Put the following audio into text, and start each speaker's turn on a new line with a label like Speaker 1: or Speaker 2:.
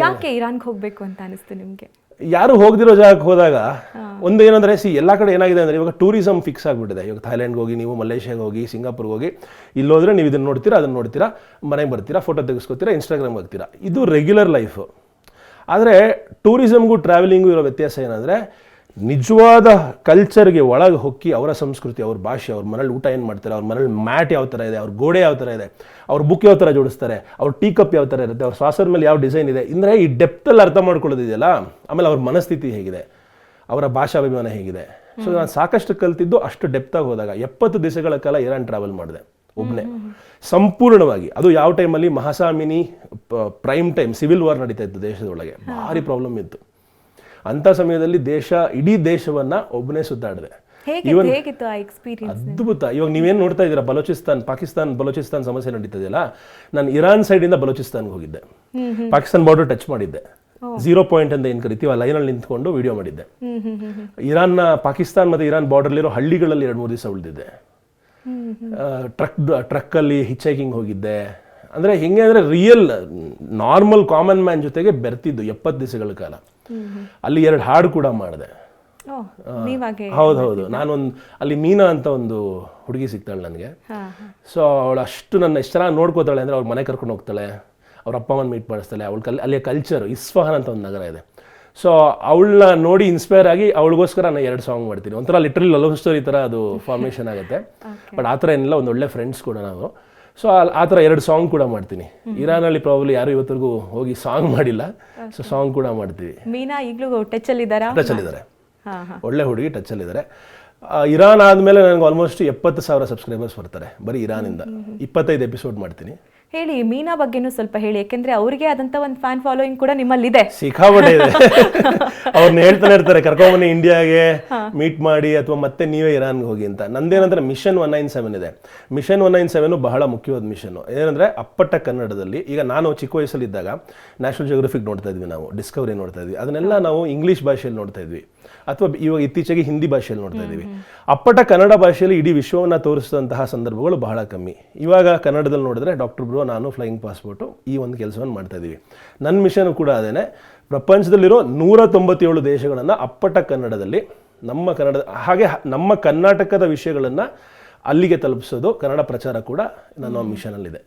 Speaker 1: ಯಾಕೆ ಇರಾನ್ಗೆ ಹೋಗ್ಬೇಕು ಅಂತ ಅನಿಸ್ತು ನಿಮ್ಗೆ?
Speaker 2: ಯಾರು ಹೋಗದಿರೋ ಜಾಗಕ್ಕೆ ಹೋದಾಗ ಒಂದು ಏನಂದ್ರೆ ಎಲ್ಲ ಕಡೆ ಏನಾಗಿದೆ ಅಂದ್ರೆ ಇವಾಗ ಟೂರಿಸಂ ಫಿಕ್ಸ್ ಆಗಿಬಿಟ್ಟಿದೆ. ಇವಾಗ ಥೈಲ್ಯಾಂಡ್ಗೆ ಹೋಗಿ, ನೀವು ಮಲೇಷ್ಯಾಗೆ ಹೋಗಿ, ಸಿಂಗಾಪುರ್ಗೆ ಹೋಗಿ, ಇಲ್ಲೋದ್ರೆ ನೀವು ಇದನ್ನು ನೋಡ್ತೀರಾ, ಅದನ್ನು ನೋಡ್ತೀರಾ, ಮನೆಗೆ ಬರ್ತೀರಾ, ಫೋಟೋ ತೆಗೆಸ್ಕೊತೀರಾ, ಇನ್ಸ್ಟಾಗ್ರಾಮ್ಗೆ ಹಾಕ್ತೀರಾ. ಇದು ರೆಗ್ಯುಲರ್ ಲೈಫು. ಆದರೆ ಟೂರಿಸಮ್ಗೂ ಟ್ರಾವೆಲಿಂಗು ಇರೋ ವ್ಯತ್ಯಾಸ ಏನಂದರೆ, ನಿಜವಾದ ಕಲ್ಚರ್ಗೆ ಒಳಗೆ ಹೊಕ್ಕಿ ಅವರ ಸಂಸ್ಕೃತಿ, ಅವ್ರ ಭಾಷೆ, ಅವ್ರ ಮನೇಲಿ ಊಟ ಏನು ಮಾಡ್ತಾರೆ, ಅವ್ರ ಮನೇಲಿ ಮ್ಯಾಟ್ ಯಾವ ಥರ ಇದೆ, ಅವ್ರ ಗೋಡೆ ಯಾವ ಥರ ಇದೆ, ಅವ್ರ ಬುಕ್ ಯಾವ ಥರ ಜೋಡಿಸ್ತಾರೆ, ಅವ್ರ ಟೀ ಕಪ್ ಯಾವ ಥರ ಇರುತ್ತೆ, ಅವ್ರ ಸಾಸರ್ ಮೇಲೆ ಯಾವ ಡಿಸೈನ್ ಇದೆ, ಅಂದರೆ ಈ ಡೆಪ್ತಲ್ಲಿ ಅರ್ಥ ಮಾಡ್ಕೊಳ್ಳೋದಿದೆಯಲ್ಲ. ಆಮೇಲೆ ಅವ್ರ ಮನಸ್ಥಿತಿ ಹೇಗಿದೆ, ಅವರ ಭಾಷಾಭಿಮಾನ ಹೇಗಿದೆ. ಸೊ ನಾನು ಸಾಕಷ್ಟು ಕಲ್ತಿದ್ದು ಅಷ್ಟು ಡೆಪ್ತಾಗಿ ಹೋದಾಗ. 70 ದಿವಸಗಳ ಕಾಲ ಇರಾನ್ ಟ್ರಾವೆಲ್ ಮಾಡಿದೆ ಒಬ್ಬನೇ ಸಂಪೂರ್ಣವಾಗಿ. ಅದು ಯಾವ ಟೈಮಲ್ಲಿ ಮಹಾಸಾಮಿನಿ ಪ್ರೈಮ್ ಟೈಮ್ ಸಿವಿಲ್ ವಾರ್ ನಡೀತಾ ಇತ್ತು ದೇಶದೊಳಗೆ, ಭಾರಿ ಪ್ರಾಬ್ಲಮ್ ಇತ್ತು. ಅಂಥ ಸಮಯದಲ್ಲಿ ಇಡೀ ದೇಶವನ್ನ ಒಬ್ಬನೇ ಸುತ್ತಾಡಿದೆ. ಅದ್ಭುತ. ಇವಾಗ ನೀವೇನು ನೋಡ್ತಾ ಇದ್ದೀರಾ, ಬಲೂಚಿಸ್ತಾನ್ ಸಮಸ್ಯೆ ನಡೀತದೆಯಲ್ಲ, ನಾನು ಇರಾನ್ ಸೈಡಿಂದ ಬಲೂಚಿಸ್ತಾನ್ಗೆ ಹೋಗಿದ್ದೆ. ಪಾಕಿಸ್ತಾನ್ ಬಾರ್ಡರ್ ಟಚ್ ಮಾಡಿದ್ದೆ. 0 ಪಾಯಿಂಟ್ ಅಂತ ಏನು ಕರಿತೀವಿ, ಆ ಲೈನಲ್ಲಿ ನಿಂತ್ಕೊಂಡು ವಿಡಿಯೋ ಮಾಡಿದ್ದೆ. ಪಾಕಿಸ್ತಾನ್ ಮತ್ತು ಇರಾನ್ ಬಾರ್ಡರ್ಲಿರೋ ಹಳ್ಳಿಗಳಲ್ಲಿ 2-3 ದಿವಸ ಉಳಿದಿದ್ದೆ. ಟ್ರಕ್ಕಲ್ಲಿ ಹಿಚೈಕಿಂಗ್ ಹೋಗಿದ್ದೆ. ಅಂದರೆ ಹೆಂಗೆ ಅಂದರೆ ರಿಯಲ್ ನಾರ್ಮಲ್ ಕಾಮನ್ ಮ್ಯಾನ್ ಜೊತೆಗೆ ಬೆರ್ತಿದ್ದು 70 ದಿವಸಗಳ ಕಾಲ. ಅಲ್ಲಿ 2 ಹಾಡು ಕೂಡ ಮಾಡಿದೆ. ಹೌದು. ಅಲ್ಲಿ ಮೀನಾ ಅಂತ ಒಂದು ಹುಡುಗಿ ಸಿಗ್ತಾಳೆ ನನಗೆ. ಸೊ ಅವಳು ಅಷ್ಟು ನನ್ನ ಎಷ್ಟು ಚೆನ್ನಾಗಿ ನೋಡ್ಕೋತಾಳೆ ಅಂದರೆ, ಅವ್ರ ಮನೆ ಕರ್ಕೊಂಡು ಹೋಗ್ತಾಳೆ, ಅವ್ರ ಅಪ್ಪ ಅಮ್ಮನ ಮೀಟ್ ಮಾಡಿಸ್ತಾಳೆ. ಅಲ್ಲಿಯ ಕಲ್ಚರ್, ಇಸ್ಫಹಾನ್ ಅಂತ ಒಂದು ನಗರ ಇದೆ. ಸೊ ಅವಳನ್ನ ನೋಡಿ ಇನ್ಸ್ಪೈರ್ ಆಗಿ ಅವಳಿಗೋಸ್ಕರ ನಾನು 2 ಸಾಂಗ್ ಮಾಡ್ತೀನಿ. ಒಂಥರ ಲಿಟ್ರಲಿ ಲವ್ ಸ್ಟೋರಿ ಥರ ಅದು ಫಾರ್ಮೇಷನ್ ಆಗುತ್ತೆ. ಬಟ್ ಆ ಥರ ಏನಿಲ್ಲ, ಒಂದು ಒಳ್ಳೆ ಫ್ರೆಂಡ್ಸ್ ಕೂಡ ನಾವು. ಸೊ ಆ ಥರ 2 ಸಾಂಗ್ ಕೂಡ ಮಾಡ್ತೀನಿ. ಇರಾನಲ್ಲಿ ಪ್ರಾಬ್ಲಿ ಯಾರು ಇವತ್ತಿಗೂ ಹೋಗಿ ಸಾಂಗ್ ಮಾಡಿಲ್ಲ. ಸೊ ಸಾಂಗ್ ಕೂಡ ಮಾಡ್ತೀವಿ.
Speaker 1: ಮೀನಾ ಈಗಲೂ ಟಚಲ್ಲಿದ್ದಾರೆ.
Speaker 2: ಒಳ್ಳೆ ಹುಡುಗಿ, ಟಚಲ್ಲಿದ್ದಾರೆ. ಇರಾನ್ ಆದಮೇಲೆ ನನಗೆ ಆಲ್ಮೋಸ್ಟ್ 70,000 ಸಬ್ಸ್ಕ್ರೈಬರ್ಸ್ ಬರ್ತಾರೆ ಬರೀ ಇರಾನಿಂದ. 25 ಎಪಿಸೋಡ್ ಮಾಡ್ತೀನಿ.
Speaker 1: ಹೇಳಿ, ಮೀನಾ ಬಗ್ಗೆನೂ ಸ್ವಲ್ಪ ಹೇಳಿ, ಯಾಕೆಂದ್ರೆ ಅವ್ರಿಗೆ ಆದಂತ ಒಂದು ಫ್ಯಾನ್ ಫಾಲೋಯಿಂಗ್ ಕೂಡ ನಿಮ್ಮಲ್ಲಿದೆ.
Speaker 2: ಸಿಕ್ಕಾಪಟ್ಟೆ ಇದೆ. ಅವ್ರನ್ನ ಹೇಳ್ತಾನೆ ಇರ್ತಾರೆ, ಕರ್ಕೊಂಬನ್ನಿ ಇಂಡಿಯಾಗೆ ಮೀಟ್ ಮಾಡಿ, ಅಥವಾ ಮತ್ತೆ ನೀವೇ ಇರಾನ್ಗೆ ಹೋಗಿ ಅಂತ. ನಂದೇನಂದ್ರೆ ಮಿಷನ್ 197 ಇದೆ. ಮಿಷನ್ 197 ಬಹಳ ಮುಖ್ಯವಾದ ಮಿಷನ್. ಏನಂದ್ರೆ ಅಪ್ಪಟ ಕನ್ನಡದಲ್ಲಿ, ಈಗ ನಾನು ಚಿಕ್ಕ ವಯಸ್ಸಲ್ಲಿದ್ದಾಗ ನ್ಯಾಷನಲ್ ಜಿಯೋಗ್ರಫಿಕ್ ನೋಡ್ತಾ ಇದ್ವಿ, ನಾವು ಡಿಸ್ಕವರಿ ನೋಡ್ತಾ ಇದ್ವಿ. ಅದನ್ನೆಲ್ಲ ನಾವು ಇಂಗ್ಲೀಷ್ ಭಾಷೆಯಲ್ಲಿ ನೋಡ್ತಾ ಇದ್ವಿ, ಅಥವಾ ಇವಾಗ ಇತ್ತೀಚೆಗೆ ಹಿಂದಿ ಭಾಷೆಯಲ್ಲಿ ನೋಡ್ತಾ ಇದ್ದೀವಿ. ಅಪ್ಪಟ ಕನ್ನಡ ಭಾಷೆಯಲ್ಲಿ ಇಡೀ ವಿಶ್ವವನ್ನು ತೋರಿಸಿದಂತಹ ಸಂದರ್ಭಗಳು ಬಹಳ ಕಮ್ಮಿ. ಇವಾಗ ಕನ್ನಡದಲ್ಲಿ ನೋಡಿದ್ರೆ ಡಾಕ್ಟರ್ ಬ್ರೋ, ನಾನು ಫ್ಲೈಯಿಂಗ್ ಪಾಸ್ಪೋರ್ಟು ಈ ಒಂದು ಕೆಲಸವನ್ನು ಮಾಡ್ತಾ ಇದ್ದೀವಿ. ನನ್ನ ಮಿಷನ್ ಕೂಡ ಅದೇನೆ. ಪ್ರಪಂಚದಲ್ಲಿರೋ 197 ದೇಶಗಳನ್ನು ಅಪ್ಪಟ ಕನ್ನಡದಲ್ಲಿ, ನಮ್ಮ ಕರ್ನಾಟಕದ ವಿಷಯಗಳನ್ನು ಅಲ್ಲಿಗೆ ತಲುಪಿಸೋದು, ಕನ್ನಡ ಪ್ರಚಾರ ಕೂಡ ನನ್ನ ಮಿಷನಲ್ಲಿದೆ.